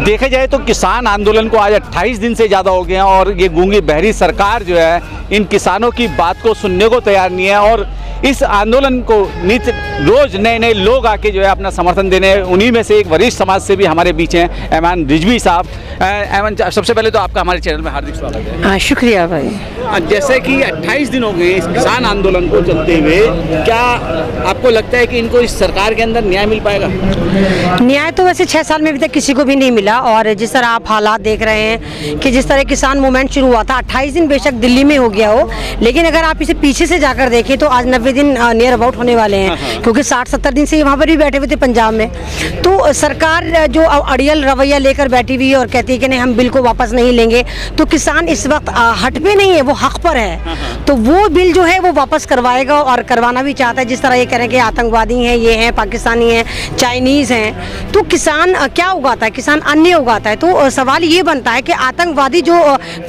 देखा जाए तो किसान आंदोलन को आज 28 दिन से ज़्यादा हो गए हैं और ये गूंगी बहरी सरकार जो है इन किसानों की बात को सुनने को तैयार नहीं है। और इस आंदोलन को नित्य रोज नए नए लोग आके जो है अपना समर्थन देने, उन्हीं में से एक वरिष्ठ समाज से भी हमारे बीच हैं ऐमान रिजवी साहब। ऐमान, सबसे पहले तो आपका हमारे चैनल में हार्दिक स्वागत है। हाँ, शुक्रिया भाई। जैसे कि 28 दिन हो गए इस किसान आंदोलन को चलते हुए, क्या आपको लगता है कि इनको इस सरकार के अंदर न्याय मिल पाएगा? न्याय तो वैसे 6 साल में अभी तक किसी को भी नहीं मिला। और जिस तरह आप हालात देख रहे हैं कि जिस तरह किसान मूवमेंट शुरू हुआ था, 28 दिन बेशक दिल्ली में हो गया हो, लेकिन अगर आप इसे पीछे से जाकर देखें तो आज 90 दिन नियर अबाउट होने वाले हैं, क्योंकि 60-70 दिन से वहाँ पर भी बैठे हुए थे पंजाब में। तो सरकार जो अड़ियल रवैया लेकर बैठी हुई है और कहती है कि नहीं हम बिल को वापस नहीं लेंगे, तो किसान इस वक्त हट पे नहीं है, वो हक पर है। तो वो बिल जो है वो वापस करवाएगा और करवाना भी चाहता है। जिस तरह ये कह रहे हैं कि आतंकवादी हैं, ये हैं, पाकिस्तानी हैं, चाइनीज़ हैं, तो किसान क्या उगाता है? किसान अन्न उगाता है। तो सवाल ये बनता है कि आतंकवादी जो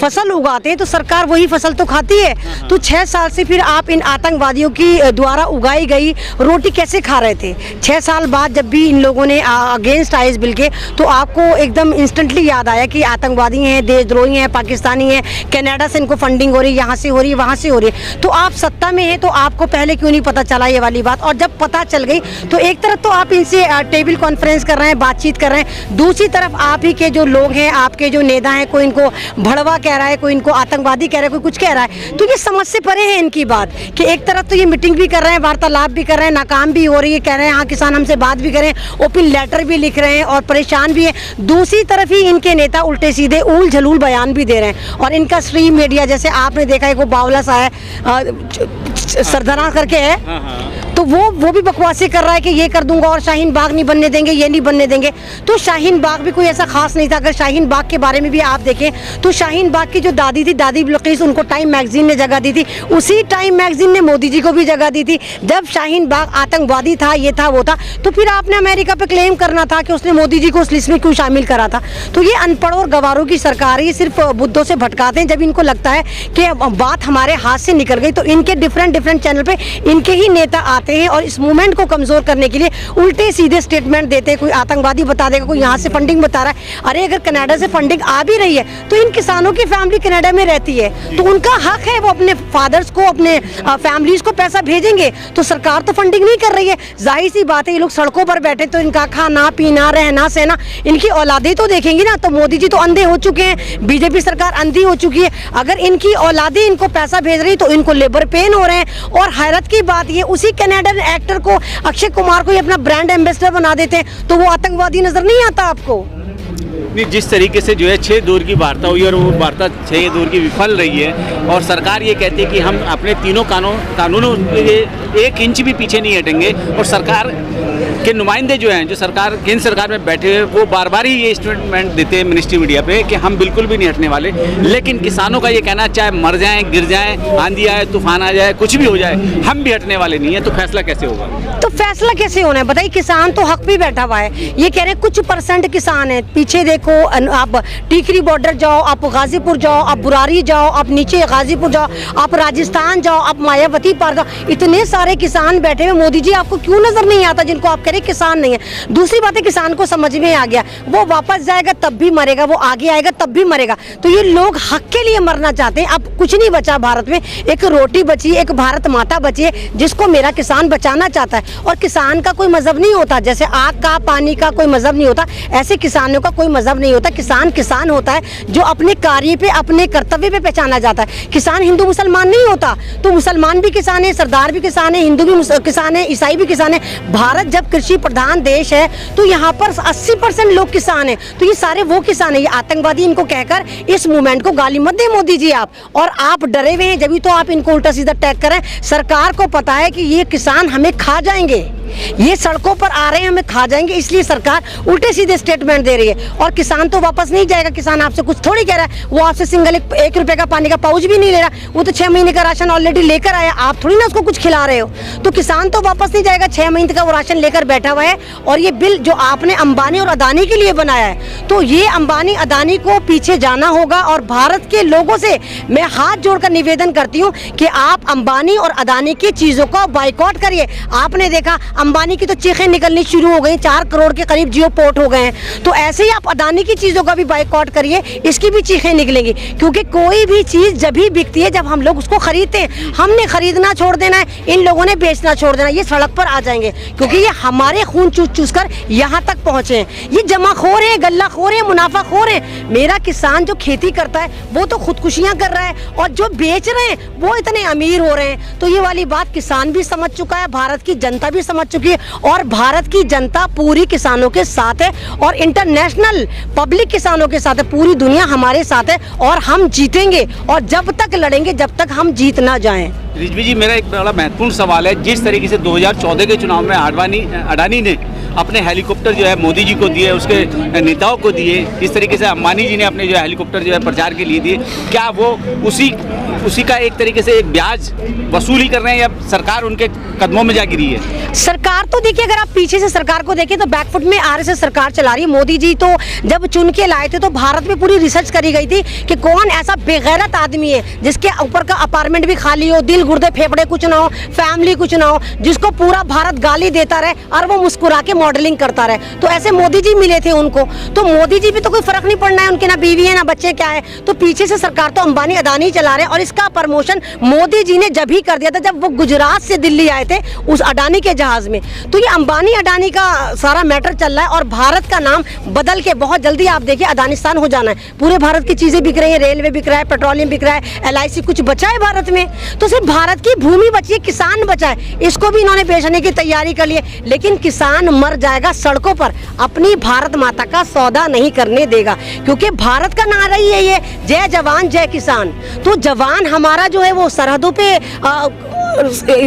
फसल उगाते हैं तो सरकार वही फसल तो खाती है। तो 6 साल से फिर आप इन आतंकवादियों की द्वारा उगाई गई रोटी कैसे खा रहे थे? 6 साल बाद जब भी इन लोगों ने अगेंस्ट आए इस बिल के, तो आपको एकदम इंस्टेंटली याद आया कि आतंकवादी हैं, देशद्रोही हैं, पाकिस्तानी हैं, कनाडा से इनको फंडिंग हो रही है, यहाँ से हो रही है, वहाँ से हो रही है। तो आप सत्ता में हैं तो आपको पहले क्यों नहीं पता चला ये वाली बात? और जब पता चल गई तो एक तरफ तो आप इनसे टेबल कॉन्फ्रेंस कर रहे हैं, बातचीत कर रहे हैं, दूसरी तरफ आप ही के जो लोग हैं, आपके जो नेता हैं, कोई इनको भड़वा कह रहा है, कोई इनको आतंकवादी कह रहा है, कोई कुछ कह रहा है। तो ये समझ से परे है इनकी बात कि एक तरफ तो ये मीटिंग भी कर रहे हैं, वार्तालाप भी कर रहे हैं, नाकाम भी हो रही है, कह रहे हैं हाँ किसान हमसे बात भी करें, ओपन लेटर भी लिख रहे हैं और परेशान भी हैं। दूसरी तरफ ही इनके नेता उल्टे सीधे ऊल झलूल बयान भी दे रहे हैं। और इनका स्ट्रीम मीडिया, जैसे आपने देखा है, वो बावला सा है, सरदाना करके है, तो वो भी बकवासी कर रहा है कि ये कर दूंगा और शाहीन बाग नहीं बनने देंगे, ये नहीं बनने देंगे। तो शाहीन बाग भी कोई ऐसा खास नहीं था। अगर शाहीन बाग के बारे में भी आप देखें तो शाहीन बाग की जो दादी थी, दादी बिल्किस, उनको टाइम मैगजीन ने जगह दी थी। उसी टाइम मैगजीन ने मोदी जी को भी जगह दी थी जब शाहीन बाग आतंकवादी था, ये था, वो था। तो फिर आपने अमेरिका पे क्लेम करना था कि उसने मोदी जी को उस लिस्ट में क्यों शामिल करा था? तो ये अनपढ़ और गवारों की सरकार है, सिर्फ बुद्धों से भटकाते हैं। जब इनको लगता है कि बात हमारे हाथ से निकल गई तो इनके डिफरेंट चैनल पे इनके ही नेता आते हैं और इस मूवमेंट को कमजोर करने के लिए उल्टे सीधे स्टेटमेंट देते हैं। कोई आतंकवादी बता देगा, कोई यहाँ से फंडिंग बता रहा है। अरे अगर कनाडा से फंडिंग आ भी रही है तो इन किसानों की फैमिली कनाडा में रहती है, तो उनका हक है, वो अपने फादर्स को, अपने फैमिलीज को पैसा भेजेंगे। तो सरकार तो फंडिंग नहीं कर रही है। जाहिर सी बात है, ये लोग सड़कों पर बैठे तो इनका खाना पीना, रहना सहना, इनकी औलादें तो देखेंगी ना। तो मोदी जी तो अंधे हो चुके हैं, बीजेपी सरकार अंधी हो चुकी है। अगर इनकी औलादें इनको पैसा भेज रही तो इनको लेबर पेन हो रहे हैं। और हैरत की बात ये, उसी कनाडियन एक्टर को, अक्षय कुमार को, ये अपना ब्रांड एम्बेसडर बना देते हैं, तो वो आतंकवादी नजर नहीं आता आपको? नहीं, जिस तरीके से जो है 6 दौर की वार्ता हुई और वो वार्ता 6 दौर की विफल रही है और सरकार ये कहती है कि हम अपने तीनों कानूनों के 1 इंच भी पीछे नहीं हटेंगे। और सरकार के नुमाइंदे जो हैं, जो सरकार, केंद्र सरकार में बैठे हुए, वो बार बार ही ये स्टेटमेंट देते हैं मिनिस्ट्री मीडिया पे कि हम बिल्कुल भी नहीं हटने वाले। लेकिन किसानों का ये कहना, चाहे मर जाएं, गिर जाएं, आंधी आए, तूफान आ जाए, कुछ भी हो जाए, हम भी हटने वाले नहीं है। तो फैसला कैसे होगा? तो फैसला कैसे होना है बताइए? किसान तो हक पे बैठा हुआ है। ये कह रहे हैं कुछ % किसान है। पीछे देखो, आप टीकरी बॉर्डर जाओ, आप गाजीपुर जाओ, आप बुरारी जाओ, आप नीचे गाजीपुर जाओ, आप राजस्थान जाओ, आप मायावती पार जाओ, इतने सारे किसान बैठे हुए। मोदी जी आपको क्यों नजर नहीं आता जिनको आप कह रहे किसान नहीं है? दूसरी बात है, किसान को समझ में आ गया, वो वापस जाएगा तब भी मरेगा, वो आगे आएगा तब भी मरेगा। तो ये लोग हक के लिए मरना चाहते हैं। अब कुछ नहीं बचा भारत में, एक रोटी बची, एक भारत माता बची है जिसको मेरा किसान बचाना चाहता है। और किसान का कोई मजहब नहीं होता, जैसे आग का, पानी का कोई मजहब नहीं होता, ऐसे किसानों का कोई मजहब नहीं होता। किसान किसान होता है जो अपने कार्य पे, अपने कर्तव्य पे पहचाना जाता है। किसान हिंदू मुसलमान नहीं होता। तो मुसलमान भी किसान है, सरदार भी किसान है, हिंदू भी किसान है, ईसाई भी किसान है। भारत जब कृषि प्रधान देश है तो यहाँ पर 80% लोग किसान हैं। तो ये सारे वो किसान है। ये आतंकवादी इनको कहकर इस मूवमेंट को गाली मत दे मोदी जी आप। और आप डरे हुए हैं, जब तो आप इनको उल्टा सीधा टैग करें। सरकार को पता है कि ये किसान हमें खा जाएंगे, ये सड़कों पर आ रहे हैं, हमें खा जाएंगे, इसलिए सरकार उल्टे सीधे स्टेटमेंट दे रही है। और किसान तो वापस नहीं जाएगा। किसान आपसे कुछ थोड़ी कह रहा है, वो आपसे सिंगल 1 रुपए का पानी का पाउच भी नहीं ले रहा। वो तो 6 महीने का राशन ऑलरेडी लेकर आया, आप थोड़ी ना उसको कुछ खिला रहे हो। तो किसान तो वापस नहीं जाएगा, 6 महीने का वो राशन लेकर बैठा हुआ है। और ये बिल जो आपने अंबानी और अदानी के लिए बनाया है, तो ये अंबानी अदानी को पीछे जाना होगा। और भारत के लोगों से मैं हाथ जोड़कर निवेदन करती हूँ कि आप अंबानी और अदानी की चीजों को बाइकआउट करिए। आपने देखा अंबानी की तो चीखें निकलनी शुरू हो गई, 4 करोड़ के करीब जियो पोर्ट हो गए हैं। तो ऐसे ही आप अडानी की चीज़ों का भी बाइकआउट करिए, इसकी भी चीखें निकलेंगी। क्योंकि कोई भी चीज़ जब भी बिकती है जब हम लोग उसको खरीदते हैं। हमने खरीदना छोड़ देना है, इन लोगों ने बेचना छोड़ देना, ये सड़क पर आ जाएंगे क्योंकि ये हमारे खून चूस चूस कर यहाँ तक पहुँचे हैं। ये जमाखोर है, गल्लाखोर है, मुनाफाखोर है। मेरा किसान जो खेती करता है वो तो खुदकुशियाँ कर रहा है और जो बेच रहे हैं वो इतने अमीर हो रहे हैं। तो ये वाली बात किसान भी समझ चुका है, भारत की जनता भी समझ चुकी है और भारत की जनता पूरी किसानों के साथ है और इंटरनेशनल पब्लिक किसानों के साथ है। पूरी दुनिया हमारे साथ है और हम जीतेंगे और जब तक लड़ेंगे जब तक हम जीत ना जाएं। रिजवी जी, मेरा एक बड़ा महत्वपूर्ण सवाल है। जिस तरीके से 2014 के चुनाव में अडानी ने अपने हेलीकॉप्टर जो है मोदी जी को दिए, उसके नेताओं को दिए, इस तरीके से अंबानी जी ने अपने जो है हेलीकॉप्टर जो है प्रचार के लिए दिए, क्या वो उसी का एक तरीके से एक ब्याज वसूली कर रहे हैं या सरकार उनके कदमों में जा गिरी है? सरकार तो देखिए, अगर आप पीछे से सरकार को देखें तो बैकफुट में आरएसएस सरकार चला रही है। मोदी जी तो जब चुन के लाए थे तो भारत में पूरी रिसर्च करी गई थी कि कौन ऐसा बेगैरत आदमी है जिसके ऊपर का अपार्टमेंट भी खाली हो, दिल गुर्दे फेफड़े कुछ ना हो, फैमिली कुछ ना हो, जिसको पूरा भारत गाली देता रहे और वो मुस्कुरा के मॉडलिंग करता रहे। तो ऐसे मोदी जी मिले थे उनको। तो मोदी जी भी तो कोई फर्क नहीं पड़ना है, उनके ना बीवी है ना बच्चे क्या है। तो पीछे से सरकार तो अंबानी अडानी चला रहे हैं और इसका प्रमोशन मोदी जी ने जब ही कर दिया था जब वो गुजरात से दिल्ली आए थे उस अडानी के जहाज में। तो ये अंबानी अडानी का सारा मैटर चल रहा है और भारत का नाम बदल के बहुत जल्दी आप देखिए अडानिस्तान हो जाना है। पूरे भारत की चीजें बिक रही है, रेलवे बिक रहा है, पेट्रोलियम बिक रहा है, LIC कुछ बचा है भारत में? तो सिर्फ भारत की भूमि बची है, किसान बचा है, इसको भी इन्होंने बेचने की तैयारी कर ली है। लेकिन किसान मर जाएगा सड़कों पर, अपनी भारत माता का सौदा नहीं करने देगा क्योंकि भारत का नारा ही है ये, जय जवान जय किसान। तो जवान हमारा जो है वो सरहदों पे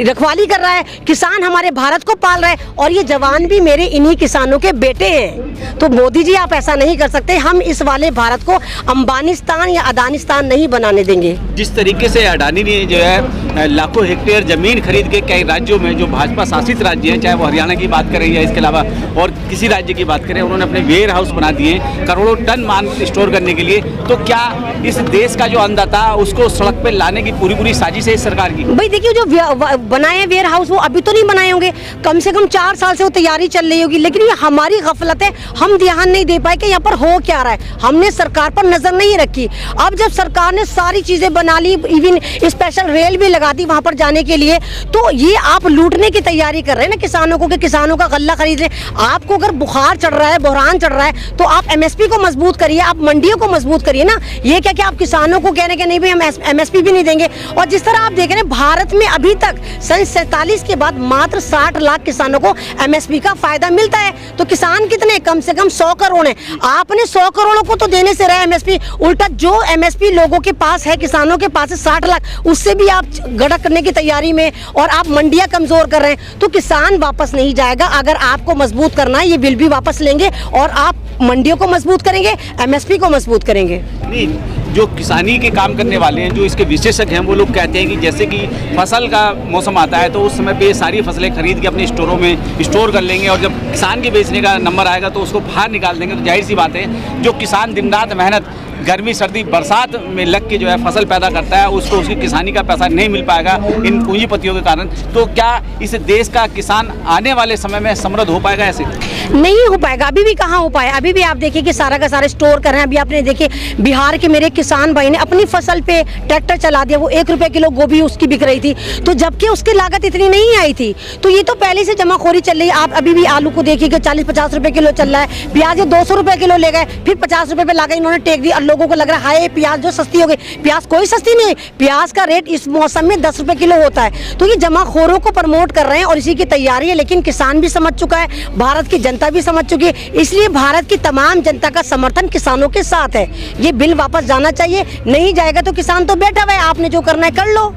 रखवाली कर रहा है, किसान हमारे भारत को पाल रहा है और ये जवान भी मेरे इन्हीं किसानों के बेटे हैं। तो मोदी जी आप ऐसा नहीं कर सकते, हम इस वाले भारत को अंबानिस्तान या अडानिस्तान नहीं बनाने देंगे। जिस तरीके से अडानी ने जो है लाखों हेक्टेयर जमीन खरीद के कई राज्यों में जो भाजपा शासित राज्य हैं, चाहे वो हरियाणा की बात करें या इसके अलावा और किसी राज्य की बात करें, उन्होंने अपने वेयर हाउस बना दिए करोड़ों टन माल स्टोर करने के लिए। तो क्या इस देश का जो अन्नदाता उसको सड़क पर लाने की पूरी साजिश है इस सरकार की? भाई देखिए, जो बनाए वेयर हाउस वो अभी तो नहीं बनाए होंगे, कम से कम 4 साल से वो तैयारी चल रही होगी। लेकिन ये हमारी गफलत है, हम ध्यान नहीं दे पाए कि यहाँ पर हो क्या रहा है, हमने सरकार पर नजर नहीं रखी। अब जब सरकार ने सारी चीजें बना ली, इवन स्पेशल रेल भी लगा दी वहां पर जाने के लिए, तो ये आप लूटने की तैयारी कर रहे हैं ना किसानों को कि किसानों का गल्ला खरीद रहे। आपको अगर बुखार चढ़ रहा है, बहरान चढ़ रहा है, तो आप MSP को मजबूत करिए, आप मंडियों को मजबूत करिए ना। ये क्या कि आप किसानों को कह रहे हैं कि नहीं भाई हम MSP भी नहीं देंगे। और जिस तरह आप देख रहे हैं भारत में अभी तक सन 47 के बाद मात्र 60 लाख किसानों को MSP का फायदा मिलता है। तो किसान कितने, कम से कम 100 करोड़ हैं। आपने 100 करोड़ों को तो देने से रहा MSP, उल्टा जो MSP लोगों के पास है, किसानों के पास है 60 लाख, उससे भी आप गड़क करने की तैयारी में और आप मंडियां कमजोर कर रहे हैं। तो किसान वापस नहीं जाएगा। अगर आपको मजबूत करना है, ये बिल भी वापस लेंगे और आप मंडियों को मजबूत करेंगे, MSP को मजबूत करेंगे। नहीं, जो किसानी के काम करने वाले हैं, जो इसके विशेषज्ञ हैं, वो लोग कहते हैं कि जैसे कि फसल का मौसम आता है तो उस समय पे ये सारी फसलें खरीद के अपने स्टोरों में स्टोर कर लेंगे और जब किसान के बेचने का नंबर आएगा तो उसको बाहर निकाल देंगे। तो जाहिर सी बात है, जो किसान दिन रात मेहनत गर्मी सर्दी बरसात में लग के जो है फसल पैदा करता है, उसको उसकी किसानी का पैसा नहीं मिल पाएगा इन पूंजीपतियों के कारण। तो क्या इस देश का किसान आने वाले समय में समृद्ध हो पाएगा? ऐसे नहीं हो पाएगा, अभी भी कहाँ हो पाया। अभी भी आप देखिए कि सारा का सारा स्टोर कर रहे हैं। अभी आपने देखिए बिहार के मेरे किसान भाई ने अपनी फसल पे ट्रैक्टर चला दिया, वो 1 रुपए किलो गोभी उसकी बिक रही थी, तो जबकि उसकी लागत इतनी नहीं आई थी। तो ये तो पहले से जमाखोरी चल रही है। आप अभी भी आलू को देखिए कि 40-50 रुपए किलो चल रहा है, प्याज 200 रुपए किलो ले गए, फिर 50 रुपए पे ला गए इन्होंने टेक दी और लोगों को लग रहा है हाय प्याज जो सस्ती हो गई। प्याज कोई सस्ती नहीं, प्याज का रेट इस मौसम में 10 रुपए किलो होता है। तो ये जमाखोरों को प्रमोट कर रहे हैं और इसी की तैयारी है। लेकिन किसान भी समझ चुका है, भारत की जनता भी समझ चुकी है, इसलिए भारत की तमाम जनता का समर्थन किसानों के साथ है। ये बिल वापस जाना चाहिए, नहीं जाएगा तो किसान तो बैठा हुआ है, आपने जो करना है कर लो।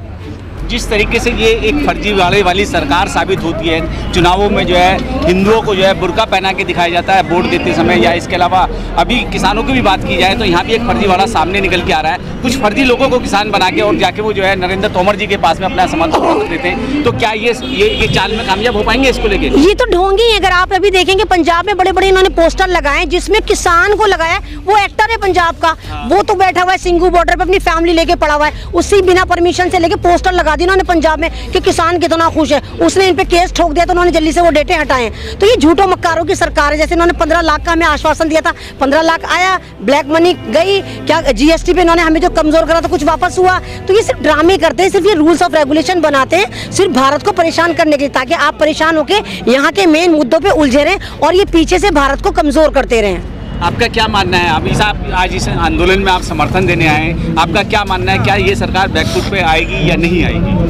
जिस तरीके से ये एक फर्जी वाली सरकार साबित होती है, चुनावों में जो है हिंदुओं को जो है बुर्का पहना के दिखाया जाता है वोट देते समय, या इसके अलावा अभी किसानों की भी बात की जाए तो यहाँ भी एक फर्जी वाला सामने निकल के आ रहा है। कुछ फर्जी लोगों को किसान बना के और जाके वो जो है नरेंद्र तोमर जी के पास में अपना समर्थन पत्र देते हैं। तो क्या ये चाल में कामयाब हो पाएंगे इसको लेके? ये तो ढोंगी है। अगर आप अभी देखेंगे पंजाब में बड़े बड़े इन्होंने पोस्टर लगाए जिसमें किसान को लगाया, वो एक्टर है पंजाब का, वो तो बैठा हुआ है सिंगू बॉर्डर पे अपनी फैमिली लेके पड़ा हुआ है, उससे बिना परमिशन से लेके पोस्टर लगा दी उन्होंने पंजाब में कि किसान कितना खुश है, उसने इन पे केस ठोक दिया तो उन्होंने जल्दी से वो डेटे हटाए। तो ये झूठों मक्कारों की सरकार है। जैसे इन्होंने 15 लाख का हमें आश्वासन दिया था, 15 लाख आया, ब्लैक मनी गई, क्या जीएसटी पे इन्होंने हमें जो कमजोर करा था कुछ वापस हुआ। तो ये सिर्फ ड्रामे करते हैं, सिर्फ ये रूल्स ऑफ रेगुलेशन बनाते हैं सिर्फ भारत को परेशान करने के लिए, ताकि आप परेशान होकर यहाँ के मेन मुद्दों पे उलझे रहें और ये पीछे से भारत को कमजोर करते रहें। आपका क्या मानना है? अभी आप आज इस आंदोलन में आप समर्थन देने आए हैं, आपका क्या मानना है, क्या ये सरकार बैकफुट पे आएगी या नहीं आएगी?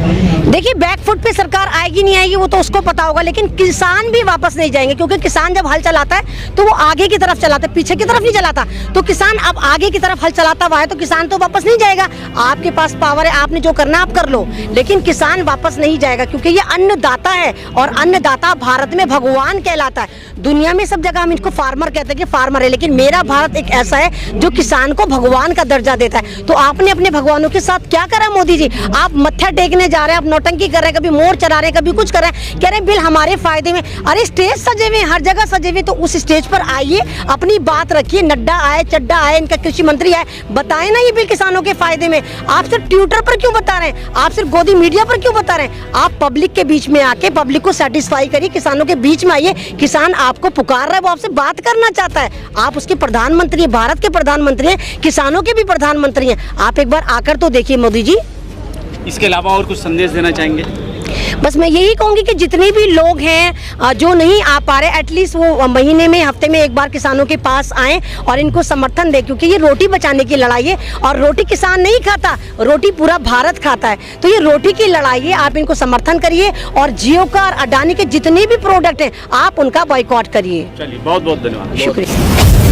देखिए, बैकफुट पे सरकार आएगी नहीं आएगी वो तो उसको पता होगा, लेकिन किसान भी वापस नहीं जाएंगे, क्योंकि किसान जब हल चलाता है तो वो आगे की तरफ चलाता है, पीछे की तरफ नहीं चलाता। तो किसान अब आगे की तरफ हल चलाता हुआ है तो किसान तो वापस नहीं जाएगा। आपके पास पावर है, आपने जो करना आप कर लो, लेकिन किसान वापस नहीं जाएगा, क्योंकि ये अन्नदाता है और अन्नदाता भारत में भगवान कहलाता है। दुनिया में सब जगह हम इनको फार्मर कहते हैं कि फार्मर है, लेकिन मेरा भारत एक ऐसा है जो किसान को भगवान का दर्जा देता है। तो आपने अपने भगवानों के साथ क्या करा मोदी जी? आप मत्था टेकने जा रहे हैं, आप नौटंकी कर रहे हैं, कभी मोर चला रहे हैं, कभी कुछ कर रहे हैं, कह रहे हैं बिल हमारे फायदे में। अरे स्टेज सजे हुए, हर जगह सजे हुए, तो उस स्टेज पर आइए, अपनी बात रखिए। नड्डा आए, चड्डा आए, इनका कृषि मंत्री आए, बताए ना ये बिल किसानों के फायदे में। आप सिर्फ ट्विटर पर क्यों बता रहे हैं? आप सिर्फ गोदी मीडिया पर क्यों बता रहे हैं? आप पब्लिक के बीच में आके पब्लिक को सेटिस्फाई करिए, किसानों के बीच में आइए। किसान आपको पुकार रहा है, वो आपसे बात करना चाहता है। आप उसके प्रधानमंत्री, भारत के प्रधानमंत्री हैं, किसानों के भी प्रधानमंत्री हैं। आप एक बार आकर तो देखिए मोदी जी। इसके अलावा और कुछ संदेश देना चाहेंगे? बस मैं यही कहूँगी कि जितने भी लोग हैं जो नहीं आ पा रहे, एटलीस्ट वो महीने में, हफ्ते में एक बार किसानों के पास आएं और इनको समर्थन दें, क्योंकि ये रोटी बचाने की लड़ाई है और रोटी किसान नहीं खाता, रोटी पूरा भारत खाता है। तो ये रोटी की लड़ाई है, आप इनको समर्थन करिए और जियो का और अडानी के जितने भी प्रोडक्ट हैं आप उनका बॉयकॉट करिए। चलिए, बहुत बहुत धन्यवाद। शुक्रिया।